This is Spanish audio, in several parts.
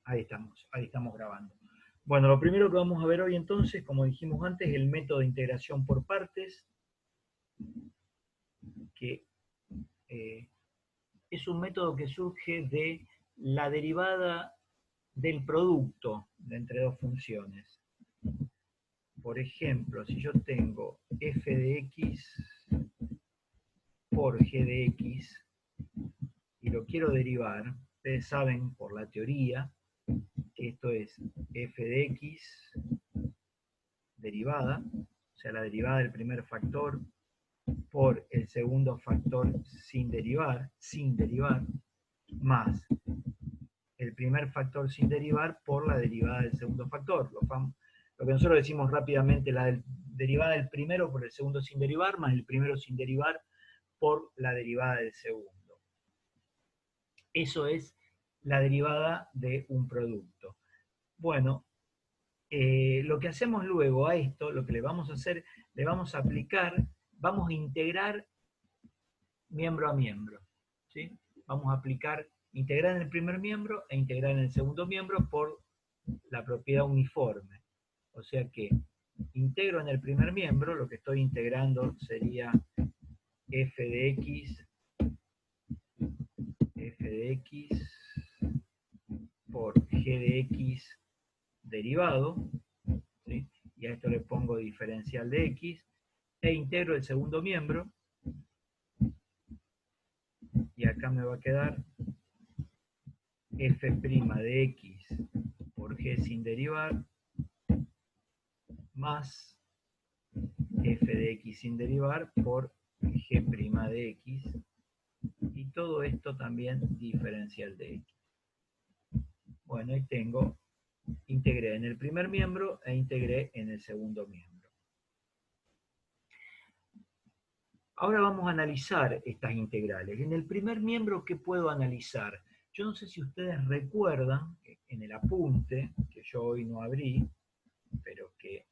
ahí estamos grabando. Bueno, lo primero que vamos a ver hoy entonces, como dijimos antes, el método de integración por partes, que es un método que surge de la derivada del producto de entre dos funciones. Por ejemplo, si yo tengo f de x por g de x y lo quiero derivar, ustedes saben por la teoría que esto es f de x derivada, o sea, la derivada del primer factor por el segundo factor sin derivar, más el primer factor sin derivar por la derivada del segundo factor. Lo que nosotros decimos rápidamente, la derivada del primero por el segundo sin derivar, más el primero sin derivar por la derivada del segundo. Eso es la derivada de un producto. Bueno, lo que hacemos luego a esto, lo que le vamos a hacer, le vamos a aplicar, vamos a integrar miembro a miembro, ¿sí? Vamos a aplicar, integrar en el primer miembro e integrar en el segundo miembro por la propiedad uniforme. O sea que integro en el primer miembro, lo que estoy integrando sería f de x por g de x derivado, ¿sí? Y a esto le pongo diferencial de x, e integro el segundo miembro, y acá me va a quedar f' de x por g sin derivar, más f de x sin derivar por g' de x, y todo esto también diferencial de x. Bueno, ahí tengo, integré en el primer miembro e integré en el segundo miembro. Ahora vamos a analizar estas integrales. En el primer miembro, ¿qué puedo analizar? Yo no sé si ustedes recuerdan, en el apunte, que yo hoy no abrí, pero que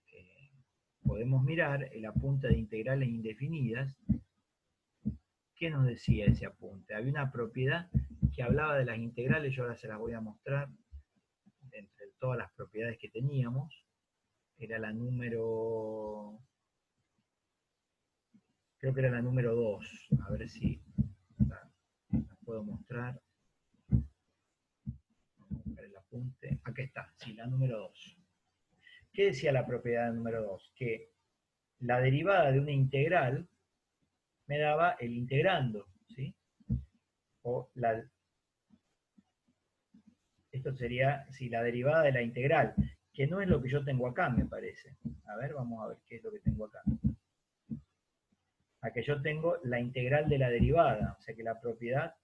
podemos mirar, el apunte de integrales indefinidas. ¿Qué nos decía ese apunte? Había una propiedad que hablaba de las integrales, yo ahora se las voy a mostrar, entre todas las propiedades que teníamos. Era la número... creo que era la número 2. A ver si la puedo mostrar. Vamos a buscar el apunte. Aquí está, sí, la número 2. ¿Qué decía la propiedad número 2? Que la derivada de una integral me daba el integrando, ¿sí? O esto sería, si la derivada de la integral, que no es lo que yo tengo acá, me parece. A ver, vamos a ver qué es lo que tengo acá. Aquí yo tengo la integral de la derivada, o sea que la propiedad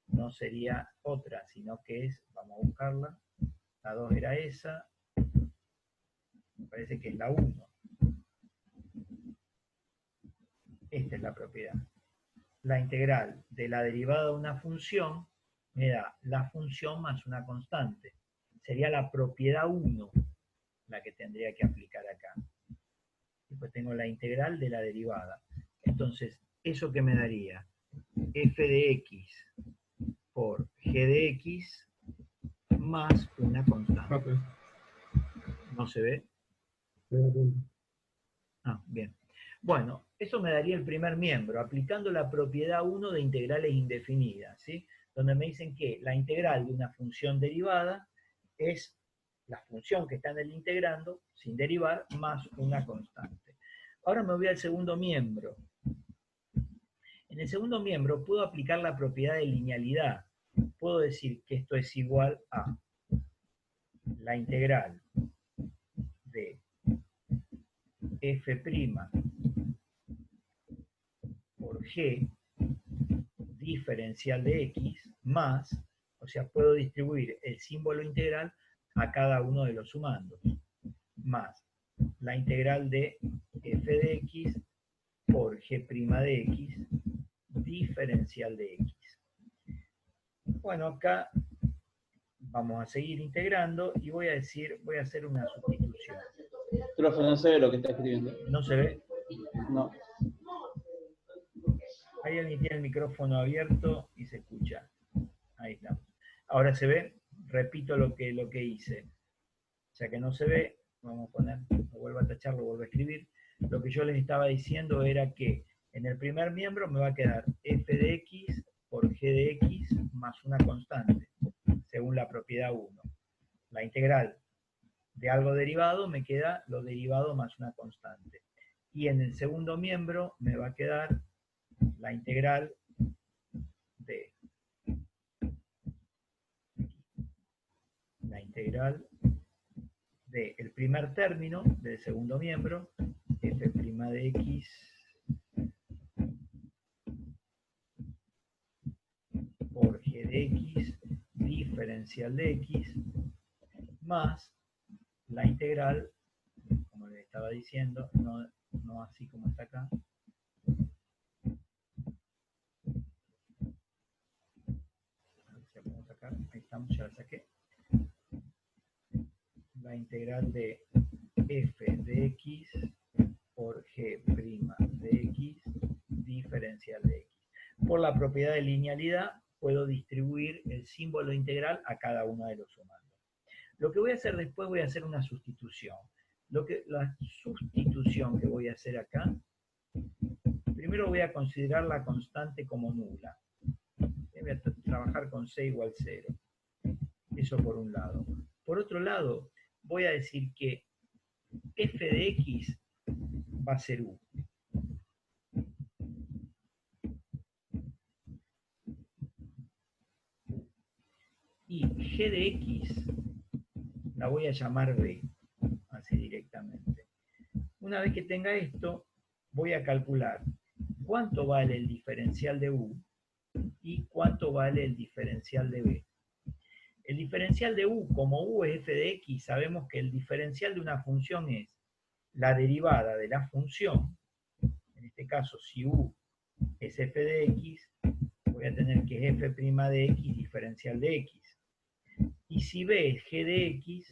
no sería otra, sino que es, vamos a buscarla, la 2 era esa, me parece que es la 1. Esta es la propiedad. La integral de la derivada de una función me da la función más una constante. Sería la propiedad 1 la que tendría que aplicar acá. Después tengo la integral de la derivada. Entonces, ¿eso qué me daría? F de x por g de x más una constante. ¿No se ve? Ah, bien. Bueno, eso me daría el primer miembro, aplicando la propiedad 1 de integrales indefinidas, ¿sí? Donde me dicen que la integral de una función derivada es la función que está en el integrando, sin derivar, más una constante. Ahora me voy al segundo miembro. En el segundo miembro puedo aplicar la propiedad de linealidad. Puedo decir que esto es igual a la integral de f' por g diferencial de x más, o sea, puedo distribuir el símbolo integral a cada uno de los sumandos, más la integral de f de x por g' de x diferencial de x. Bueno, acá vamos a seguir integrando y voy a hacer una sustitución. Profe, no se ve lo que está escribiendo. ¿No se ve? No. Ahí alguien tiene el micrófono abierto y se escucha. Ahí está. ¿Ahora se ve? repito lo que hice. Ya que no se ve, vamos a poner, lo vuelvo a tachar, lo vuelvo a escribir. Lo que yo les estaba diciendo era que en el primer miembro me va a quedar f de x por g de x más una constante, según la propiedad 1. La integral de algo derivado me queda lo derivado más una constante. Y en el segundo miembro me va a quedar la integral de el primer término del segundo miembro, f' de x por g de x diferencial de x más la integral, como les estaba diciendo, no así como está acá, ahí estamos, ya la saqué, la integral de f de x por g' de x diferencial de x. Por la propiedad de linealidad puedo distribuir el símbolo integral a cada uno de los sumandos. Lo que voy a hacer después, voy a hacer una sustitución. La sustitución que voy a hacer acá, primero voy a considerar la constante como nula. Voy a trabajar con c igual 0. Eso por un lado. Por otro lado, voy a decir que f de x va a ser u. Y g de x la voy a llamar b, así directamente. Una vez que tenga esto, voy a calcular cuánto vale el diferencial de u y cuánto vale el diferencial de b. El diferencial de u, como u es f de x, sabemos que el diferencial de una función es la derivada de la función. En este caso, si u es f de x, voy a tener que es f' de x diferencial de x. Y si b es g de x,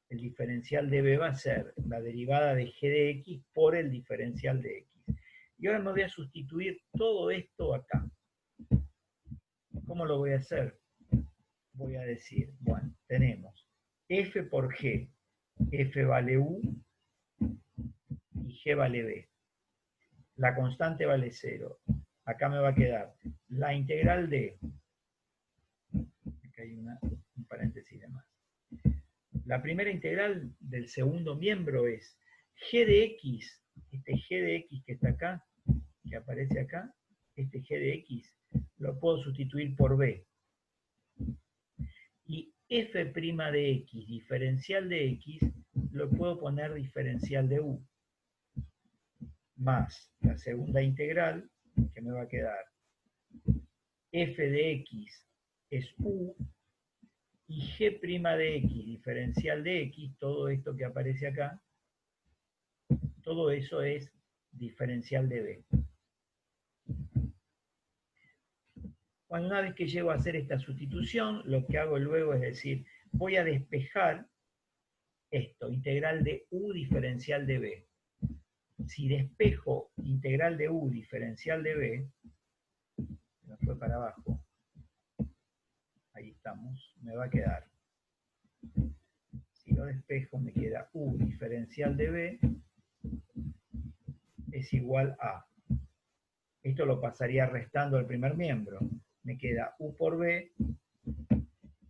el diferencial de b va a ser la derivada de g de x por el diferencial de x. Y ahora me voy a sustituir todo esto acá. ¿Cómo lo voy a hacer? Voy a decir, bueno, tenemos f por g, f vale u y g vale b. La constante vale 0. Acá me va a quedar la integral de, acá hay un paréntesis de más. La primera integral del segundo miembro es g de x, este g de x que está acá, que aparece acá, este g de x, lo puedo sustituir por b. Y f' de x, diferencial de x, lo puedo poner diferencial de u. Más la segunda integral, que me va a quedar f de x es u, y g' de x, diferencial de x, todo esto que aparece acá, todo eso es diferencial de b. Bueno, una vez que llego a hacer esta sustitución, lo que hago luego es decir, voy a despejar esto, integral de u diferencial de b. Si despejo integral de u diferencial de b, me fue para abajo, ahí estamos, me va a quedar, si lo despejo me queda u diferencial de b es igual a, esto lo pasaría restando al primer miembro, me queda u por b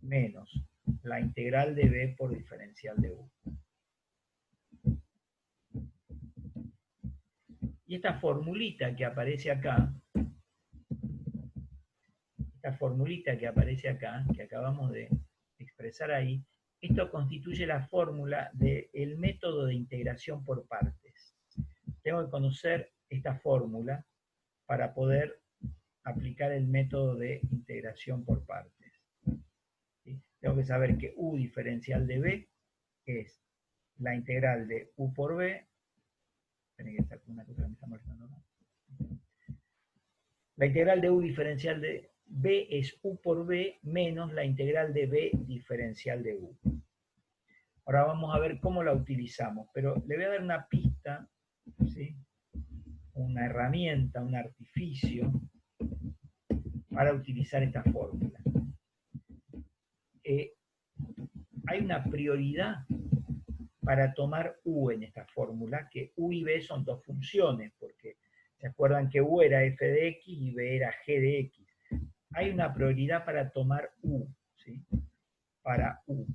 menos la integral de b por diferencial de u. Y esta formulita que aparece acá, que acabamos de expresar ahí, esto constituye la fórmula del método de integración por partes. Tengo que conocer esta fórmula para poder aplicar el método de integración por partes. ¿Sí? Tengo que saber que u diferencial de b es la integral de u por b. La integral de u diferencial de b es u por b menos la integral de b diferencial de u. Ahora vamos a ver cómo la utilizamos, pero le voy a dar una pista, ¿sí? Una herramienta, un artificio para utilizar esta fórmula. hay una prioridad para tomar u en esta fórmula, que u y b son dos funciones, porque se acuerdan que u era f de x y b era g de x. Hay una prioridad para tomar u, ¿sí? Para u.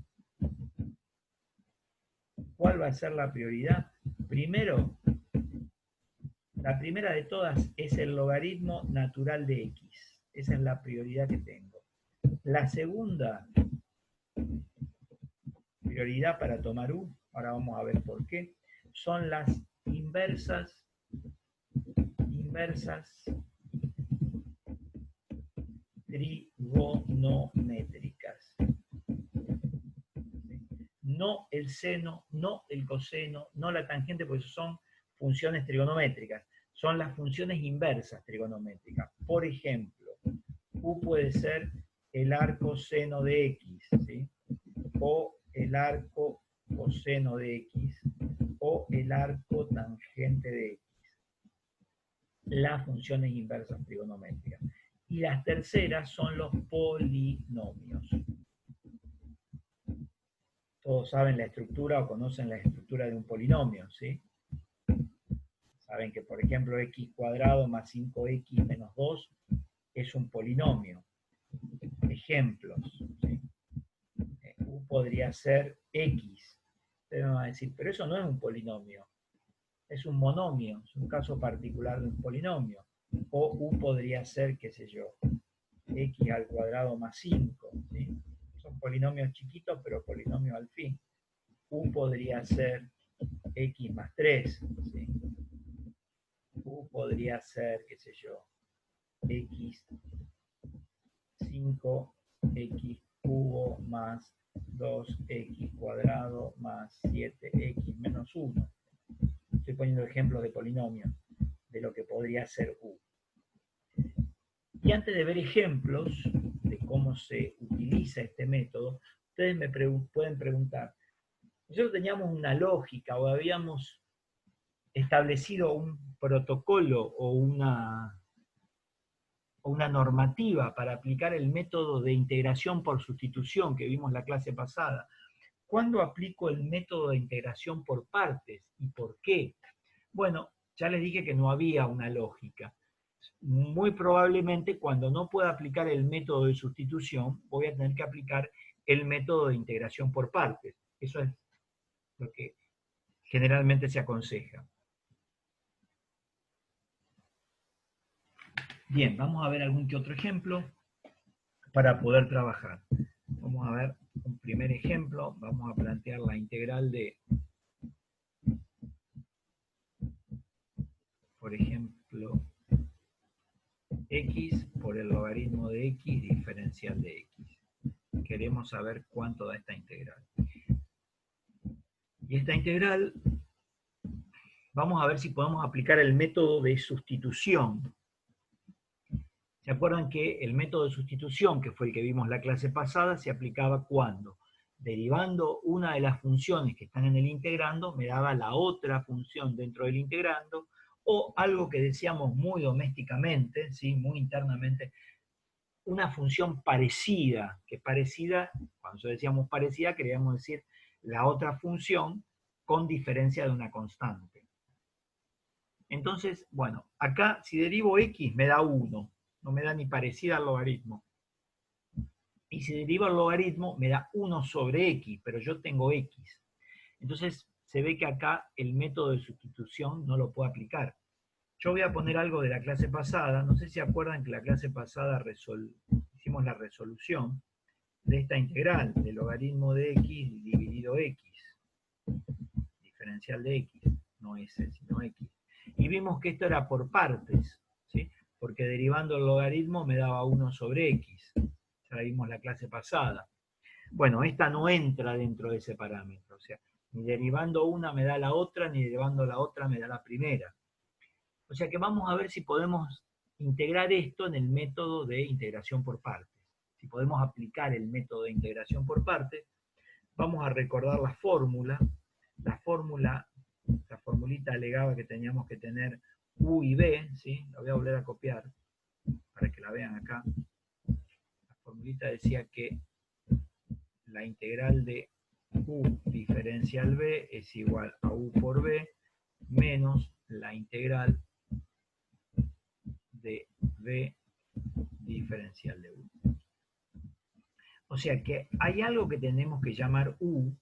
¿Cuál va a ser la prioridad? Primero, la primera de todas es el logaritmo natural de x. Esa es la prioridad que tengo. La segunda prioridad para tomar u, ahora vamos a ver por qué, son las inversas trigonométricas. No el seno, no el coseno, no la tangente, porque son funciones trigonométricas. Son las funciones inversas trigonométricas. Por ejemplo, u puede ser el arco seno de x, ¿sí? O el arco coseno de x, o el arco tangente de x. Las funciones inversas trigonométricas. Y las terceras son los polinomios. Todos saben la estructura o conocen la estructura de un polinomio, ¿sí? Saben que, por ejemplo, x cuadrado más 5x menos 2 es un polinomio. Ejemplos, ¿sí? U podría ser x. Ustedes me van a decir, pero eso no es un polinomio. Es un monomio, es un caso particular de un polinomio. O u podría ser, qué sé yo, x al cuadrado más 5, ¿sí? Son polinomios chiquitos, pero polinomios al fin. U podría ser x más 3, ¿sí? U podría ser, qué sé yo, x 5x cubo más 2x cuadrado más 7x menos 1. Estoy poniendo ejemplos de polinomios de lo que podría ser u. Y antes de ver ejemplos de cómo se utiliza este método, ustedes me pueden preguntar, nosotros teníamos una lógica o habíamos establecido un protocolo o una normativa para aplicar el método de integración por sustitución que vimos la clase pasada. ¿Cuándo aplico el método de integración por partes y por qué? Bueno, ya les dije que no había una lógica. Muy probablemente cuando no pueda aplicar el método de sustitución, voy a tener que aplicar el método de integración por partes. Eso es lo que generalmente se aconseja. Bien, vamos a ver algún que otro ejemplo para poder trabajar. Vamos a ver un primer ejemplo. Vamos a plantear la integral de, por ejemplo, x por el logaritmo de x diferencial de x. Queremos saber cuánto da esta integral. Y esta integral, vamos a ver si podemos aplicar el método de sustitución. ¿Se acuerdan que el método de sustitución, que fue el que vimos la clase pasada, se aplicaba cuando, derivando una de las funciones que están en el integrando, me daba la otra función dentro del integrando, o algo que decíamos muy domésticamente, ¿sí? Muy internamente, una función parecida, que parecida, cuando decíamos parecida, queríamos decir la otra función con diferencia de una constante. Entonces, bueno, acá si derivo x me da 1, no me da ni parecida al logaritmo. Y si derivo el logaritmo me da 1 sobre x, pero yo tengo x. Entonces se ve que acá el método de sustitución no lo puedo aplicar. Yo voy a poner algo de la clase pasada, no sé si se acuerdan que la clase pasada hicimos la resolución de esta integral, del logaritmo de x dividido x, diferencial de x, no s, sino x. Y vimos que esto era por partes, ¿sí? Porque derivando el logaritmo me daba 1 sobre x. Ya la vimos la clase pasada. Bueno, esta no entra dentro de ese parámetro, o sea, ni derivando una me da la otra, ni derivando la otra me da la primera. O sea que vamos a ver si podemos integrar esto en el método de integración por partes. Si podemos aplicar el método de integración por partes, vamos a recordar la fórmula. La formulita alegaba que teníamos que tener u y b, ¿sí? La voy a volver a copiar para que la vean acá. La formulita decía que la integral de U diferencial B es igual a U por B menos la integral de B diferencial de U. O sea que hay algo que tenemos que llamar U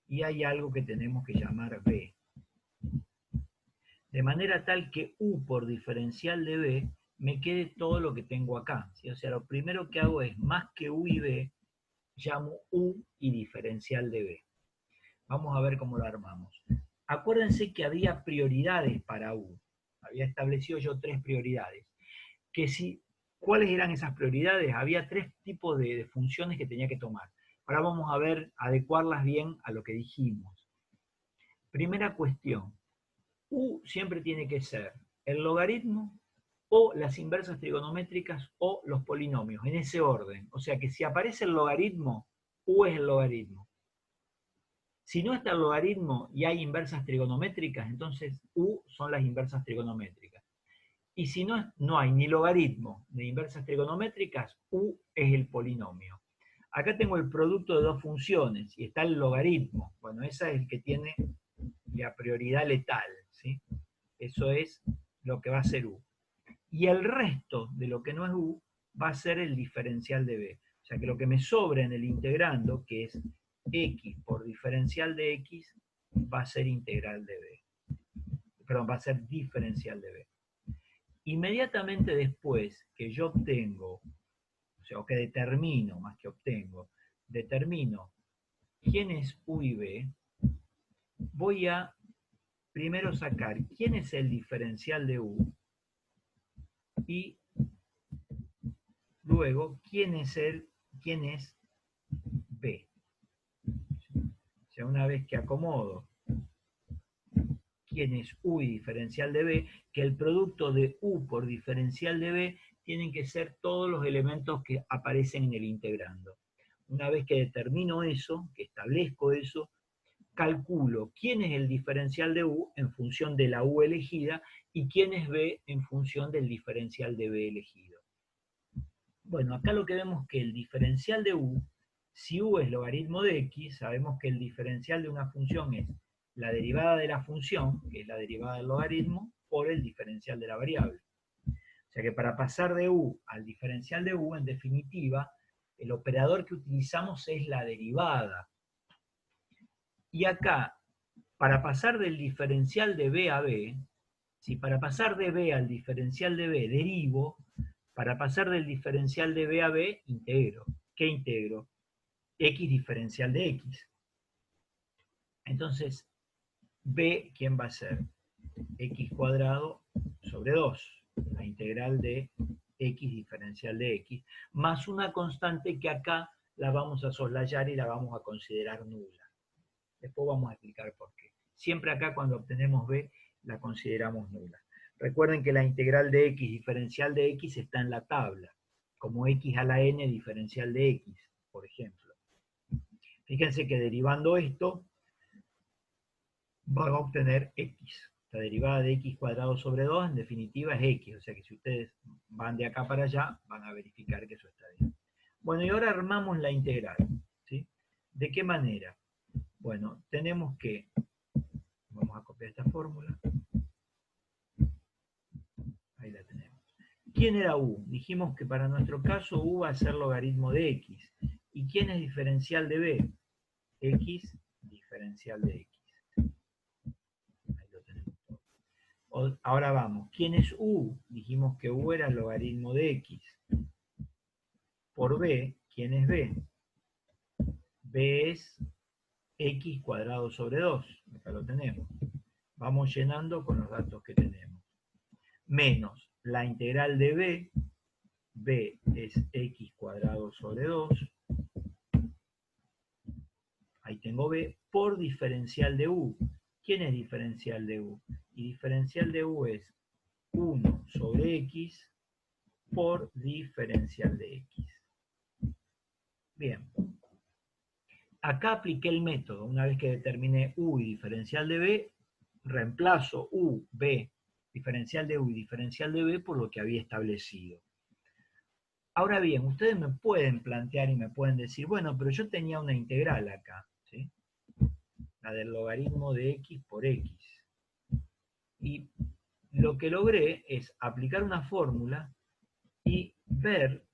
y hay algo que tenemos que llamar B. De manera tal que U por diferencial de B me quede todo lo que tengo acá, ¿sí? O sea, lo primero que hago es más que U y B, llamo U y diferencial de B. Vamos a ver cómo lo armamos. Acuérdense que había prioridades para U. Había establecido yo 3 prioridades. ¿Cuáles eran esas prioridades? Había 3 tipos de funciones que tenía que tomar. Ahora vamos a ver, adecuarlas bien a lo que dijimos. Primera cuestión. U siempre tiene que ser el logaritmo o las inversas trigonométricas o los polinomios, en ese orden. O sea que si aparece el logaritmo, U es el logaritmo. Si no está el logaritmo y hay inversas trigonométricas, entonces U son las inversas trigonométricas. Y si no hay ni logaritmo ni inversas trigonométricas, U es el polinomio. Acá tengo el producto de 2 funciones y está el logaritmo. Bueno, ese es el que tiene la prioridad letal, ¿sí? Eso es lo que va a ser U. Y el resto de lo que no es U va a ser el diferencial de B. O sea que lo que me sobra en el integrando, que es X por diferencial de X, va a ser integral de B. Perdón, va a ser diferencial de B. Inmediatamente después que yo obtengo, o sea, o que determino, más que obtengo, determino quién es U y B, voy a primero sacar quién es el diferencial de U y luego quién es B. O sea, una vez que acomodo quién es U y diferencial de B, que el producto de U por diferencial de B tienen que ser todos los elementos que aparecen en el integrando. Una vez que determino eso, que establezco eso, calculo quién es el diferencial de U en función de la U elegida y quién es B en función del diferencial de B elegido. Bueno, acá lo que vemos es que el diferencial de U, si U es logaritmo de X, sabemos que el diferencial de una función es la derivada de la función, que es la derivada del logaritmo, por el diferencial de la variable. O sea que para pasar de U al diferencial de U, en definitiva, el operador que utilizamos es la derivada. Y acá, para pasar del diferencial de B a B, si para pasar de B al diferencial de B derivo, para pasar del diferencial de B a B, integro. ¿Qué integro? X diferencial de X. Entonces, B, ¿quién va a ser? X cuadrado sobre 2, la integral de X diferencial de X, más una constante que acá la vamos a soslayar y la vamos a considerar nula. Después vamos a explicar por qué. Siempre acá cuando obtenemos B, la consideramos nula. Recuerden que la integral de X diferencial de X está en la tabla, como X a la N diferencial de X, por ejemplo. Fíjense que derivando esto, van a obtener X. La derivada de X cuadrado sobre 2, en definitiva, es X. O sea que si ustedes van de acá para allá, van a verificar que eso está bien. Bueno, y ahora armamos la integral, ¿sí? ¿De qué manera? Bueno, tenemos que, vamos a copiar esta fórmula. Ahí la tenemos. ¿Quién era U? Dijimos que para nuestro caso U va a ser logaritmo de X. ¿Y quién es diferencial de B? X diferencial de X. Ahí lo tenemos todo. Ahora vamos. ¿Quién es U? Dijimos que U era el logaritmo de X. Por B, ¿quién es B? B es X cuadrado sobre 2. Acá lo tenemos. Vamos llenando con los datos que tenemos. Menos la integral de B. B es X cuadrado sobre 2. Ahí tengo B por diferencial de U. ¿Quién es diferencial de U? Y diferencial de U es 1 sobre X por diferencial de X. Bien. Acá apliqué el método. Una vez que determiné U y diferencial de B, reemplazo U, B, diferencial de U y diferencial de B por lo que había establecido. Ahora bien, ustedes me pueden plantear y me pueden decir, bueno, pero yo tenía una integral acá, ¿sí? La del logaritmo de x por x. Y lo que logré es aplicar una fórmula y ver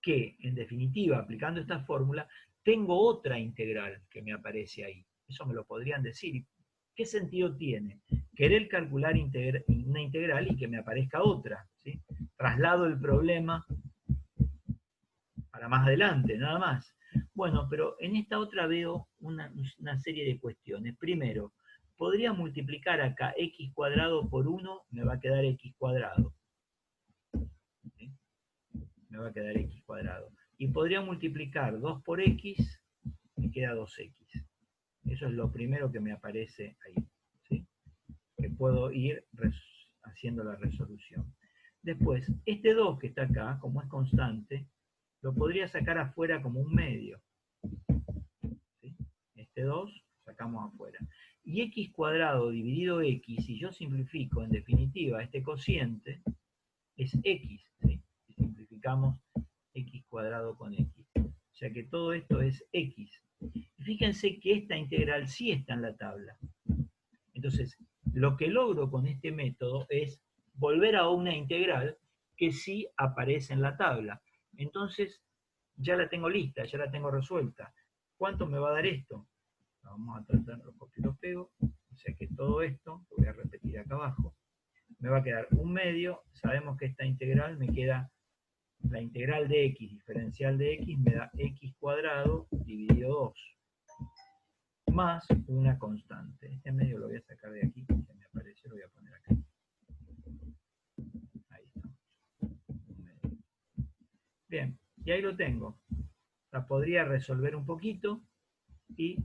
que, en definitiva, aplicando esta fórmula, tengo otra integral que me aparece ahí. Eso me lo podrían decir. ¿Qué sentido tiene? Querer calcular una integral y que me aparezca otra, ¿sí? Traslado el problema para más adelante, nada más. Bueno, pero en esta otra veo una serie de cuestiones. Primero, podría multiplicar acá x cuadrado por 1, me va a quedar x cuadrado. ¿Sí? Me va a quedar x cuadrado. Y podría multiplicar 2 por x, me queda 2x. Eso es lo primero que me aparece ahí. ¿Sí? Que puedo ir haciendo la resolución. Después, este 2 que está acá, como es constante, lo podría sacar afuera como un medio. ¿Sí? Este 2 sacamos afuera. Y x cuadrado dividido x, si yo simplifico en definitiva este cociente, es x. ¿Sí? Si simplificamos x cuadrado con x. O sea que todo esto es x. Y fíjense que esta integral sí está en la tabla. Entonces, lo que logro con este método es volver a una integral que sí aparece en la tabla. Entonces, ya la tengo lista, ya la tengo resuelta. ¿Cuánto me va a dar esto? Vamos a tratar, lo copio y lo pego. O sea que todo esto, lo voy a repetir acá abajo, me va a quedar un medio. Sabemos que esta integral me queda, la integral de x diferencial de x me da x cuadrado dividido 2. Más una constante. Este medio lo voy a sacar de aquí, que me aparece, lo voy a poner acá. Ahí está. Bien, y ahí lo tengo. La podría resolver un poquito y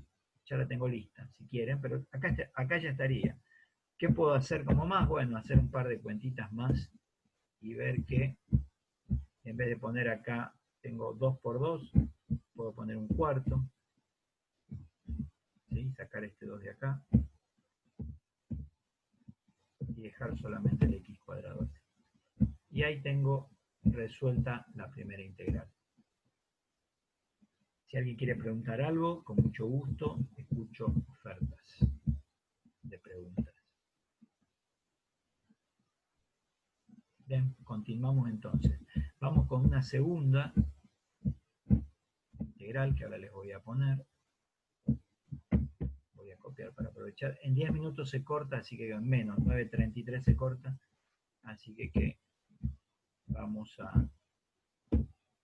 ya la tengo lista, si quieren, pero acá ya estaría. ¿Qué puedo hacer como más? Bueno, hacer un par de cuentitas más y ver que en vez de poner acá, tengo 2 por 2, puedo poner un cuarto. ¿Sí? Sacar este 2 de acá y dejar solamente el x cuadrado. Y ahí tengo resuelta la primera integral. Si alguien quiere preguntar algo, con mucho gusto escucho ofertas de preguntas. Bien, continuamos entonces. Vamos con una segunda integral que ahora les voy a poner. Voy a copiar para aprovechar. En 10 minutos se corta, así que en menos, 9:33 se corta. Así que vamos a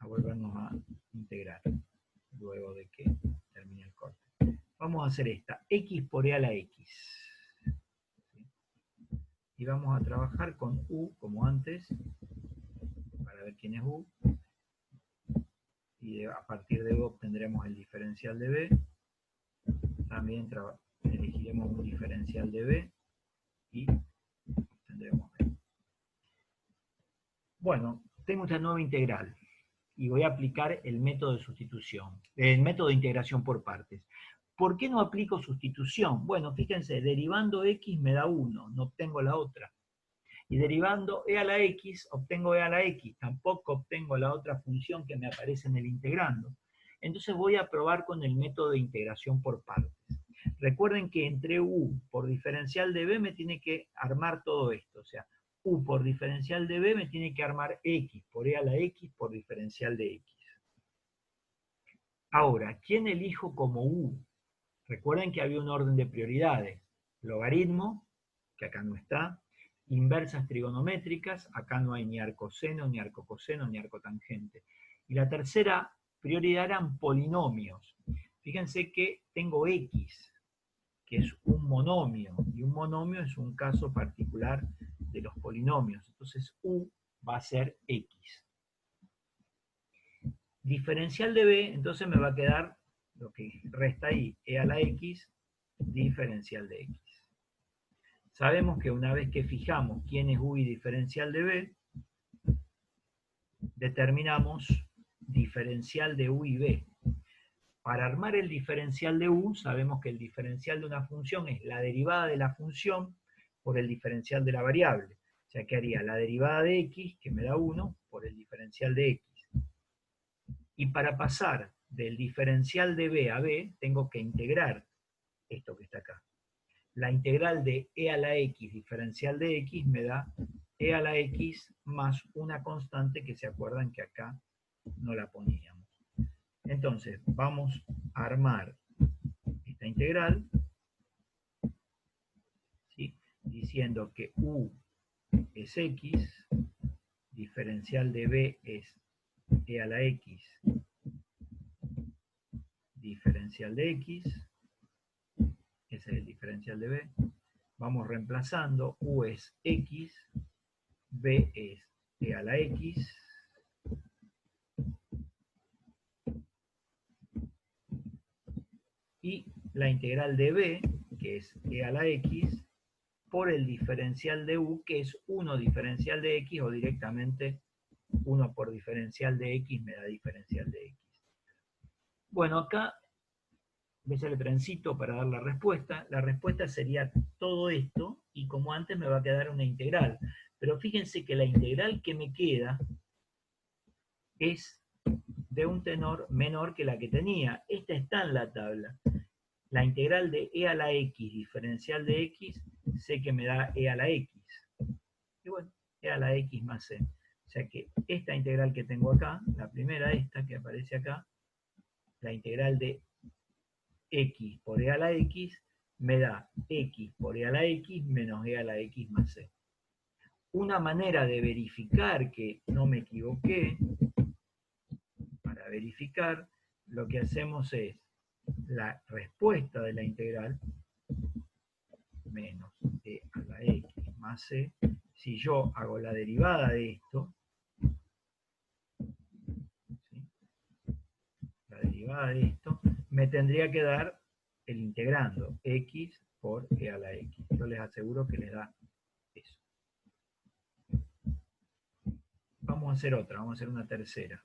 volvernos a integrar luego de que termine el corte. Vamos a hacer esta, x por e a la x. ¿Sí? Y vamos a trabajar con u como antes, para ver quién es u. Y a partir de u obtendremos el diferencial de b. También elegiremos un diferencial de b y obtendremos b. Bueno, tengo esta nueva integral y voy a aplicar el método de sustitución, el método de integración por partes. ¿Por qué no aplico sustitución? Bueno, fíjense, derivando x me da 1, no obtengo la otra. Y derivando e a la x, obtengo e a la x, tampoco obtengo la otra función que me aparece en el integrando. Entonces voy a probar con el método de integración por partes. Recuerden que entre u por diferencial de b me tiene que armar todo esto, o sea, u por diferencial de b me tiene que armar x por e a la x por diferencial de x. Ahora, ¿quién elijo como u? Recuerden que había un orden de prioridades. Logaritmo, que acá no está. Inversas trigonométricas, acá no hay ni arcoseno, ni arcocoseno, ni arcotangente. Y la tercera prioridad eran polinomios. Fíjense que tengo x, que es un monomio, y un monomio es un caso particular de los polinomios. Entonces u va a ser x. Diferencial de b, entonces me va a quedar lo que resta ahí, e a la x, diferencial de x. Sabemos que una vez que fijamos quién es u y diferencial de b, determinamos diferencial de u y b. Para armar el diferencial de u, sabemos que el diferencial de una función es la derivada de la función por el diferencial de la variable. O sea que haría la derivada de x, que me da 1, por el diferencial de x. Y para pasar del diferencial de b a b, tengo que integrar esto que está acá. La integral de e a la x diferencial de x me da e a la x más una constante que se acuerdan que acá no la poníamos. Entonces, vamos a armar esta integral, ¿sí?, diciendo que u es x, diferencial de b es e a la x, diferencial de x, ese es el diferencial de b. Vamos reemplazando, u es x, b es e a la x, y la integral de b, que es e a la x, por el diferencial de u, que es 1 diferencial de x, o directamente 1 por diferencial de x me da diferencial de x. Bueno, acá ves el trencito para dar la respuesta. La respuesta sería todo esto, y como antes me va a quedar una integral. Pero fíjense que la integral que me queda es de un tenor menor que la que tenía. Esta está en la tabla. La integral de e a la x diferencial de x, sé que me da e a la x. Y bueno, e a la x más c. O sea que esta integral que tengo acá, la primera, esta que aparece acá, la integral de x por e a la x, me da x por e a la x menos e a la x más c. Una manera de verificar que no me equivoqué, para verificar, lo que hacemos es la respuesta de la integral menos e a la x más c. Si yo hago la derivada de esto, ¿sí?, la derivada de esto, me tendría que dar el integrando x por e a la x. Yo les aseguro que les da eso. Vamos a hacer otra, vamos a hacer una tercera.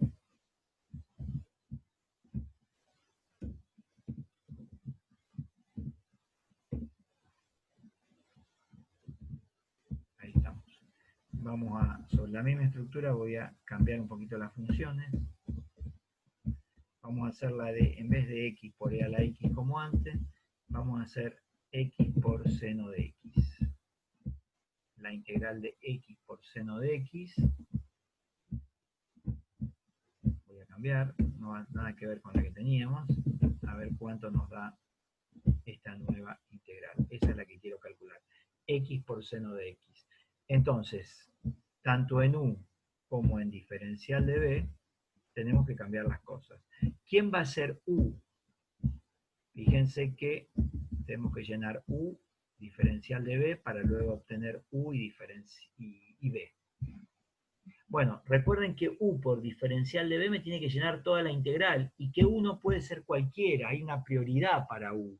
Ahí estamos. Vamos a, sobre la misma estructura, voy a cambiar un poquito las funciones. Vamos a hacer la de, en vez de x por e a la x como antes, vamos a hacer x por seno de x. La integral de x por seno de x, voy a cambiar, no va nada que ver con la que teníamos, a ver cuánto nos da esta nueva integral. Esa es la que quiero calcular, x por seno de x. Entonces, tanto en u como en diferencial de b, tenemos que cambiar las cosas. ¿Quién va a ser u? Fíjense que tenemos que llenar u diferencial de b para luego obtener u y b. Bueno, recuerden que u por diferencial de b me tiene que llenar toda la integral y que u no puede ser cualquiera, hay una prioridad para u.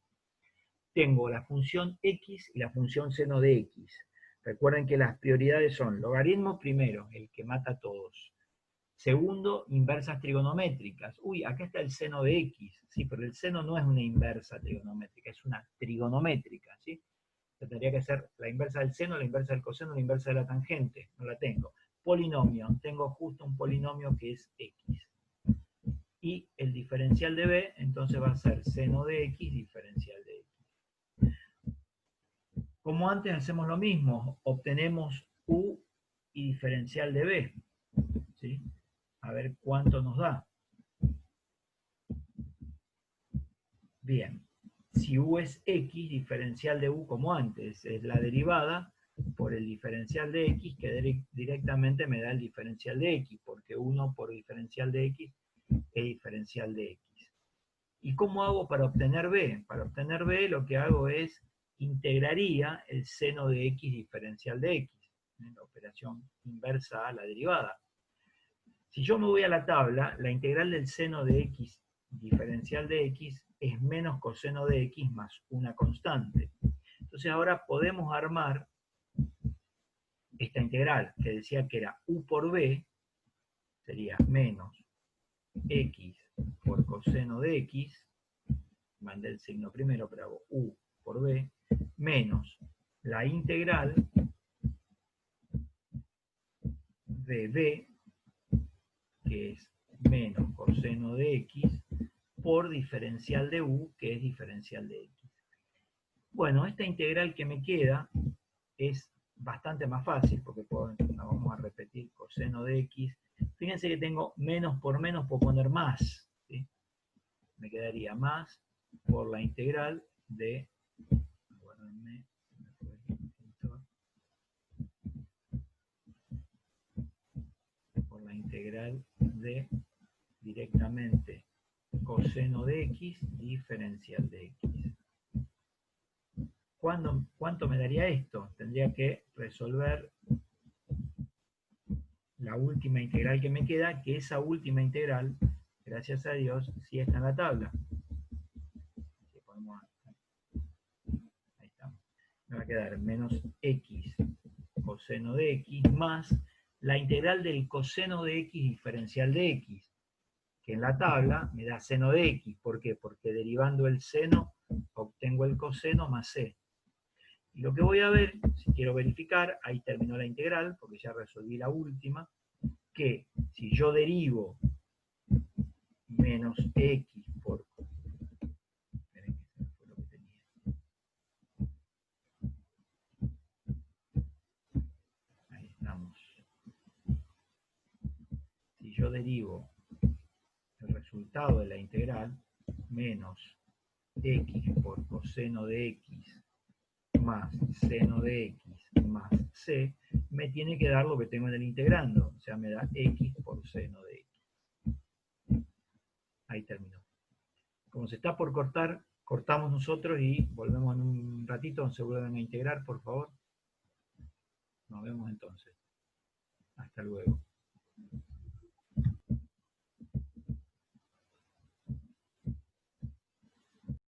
Tengo la función x y la función seno de x. Recuerden que las prioridades son logaritmo primero, el que mata a todos. Segundo, inversas trigonométricas. Uy, acá está el seno de x. Sí, pero el seno no es una inversa trigonométrica, es una trigonométrica, ¿sí? Tendría que ser la inversa del seno, la inversa del coseno, la inversa de la tangente. No la tengo. Polinomio. Tengo justo un polinomio que es x. Y el diferencial de b, entonces va a ser seno de x diferencial de x. Como antes hacemos lo mismo. Obtenemos u y diferencial de b, ¿sí? A ver cuánto nos da. Bien, si u es x, diferencial de u como antes, es la derivada por el diferencial de x, que directamente me da el diferencial de x, porque 1 por diferencial de x es diferencial de x. ¿Y cómo hago para obtener b? Para obtener b lo que hago es integraría el seno de x diferencial de x, en la operación inversa a la derivada. Si yo me voy a la tabla, la integral del seno de x diferencial de x es menos coseno de x más una constante. Entonces ahora podemos armar esta integral, que decía que era u por b, sería menos x por coseno de x, mandé el signo primero, pero hago u por b, menos la integral de b, que es menos coseno x por diferencial de u, que es diferencial de x. Bueno, esta integral que me queda es bastante más fácil, porque la vamos a repetir, coseno de x. Fíjense que tengo menos, puedo poner más, ¿sí? Me quedaría más por la integral de, por la integral de directamente coseno de x diferencial de x. ¿Cuánto me daría esto? Tendría que resolver la última integral que me queda, que esa última integral, gracias a Dios, sí está en la tabla. Ahí estamos. Me va a quedar menos x coseno de x más la integral del coseno de x diferencial de x, que en la tabla me da seno de x. ¿Por qué? Porque derivando el seno obtengo el coseno más c. Y lo que voy a ver, si quiero verificar, ahí terminó la integral, porque ya resolví la última, que si yo derivo menos x por... Esperen que fue lo que tenía. Ahí estamos. Si yo derivo el resultado de la integral, menos x por coseno de x más seno de x más c, me tiene que dar lo que tengo en el integrando, o sea, me da x por seno de x. Ahí terminó. Como se está por cortar, cortamos nosotros y volvemos en un ratito, se vuelven a integrar, por favor. Nos vemos entonces. Hasta luego.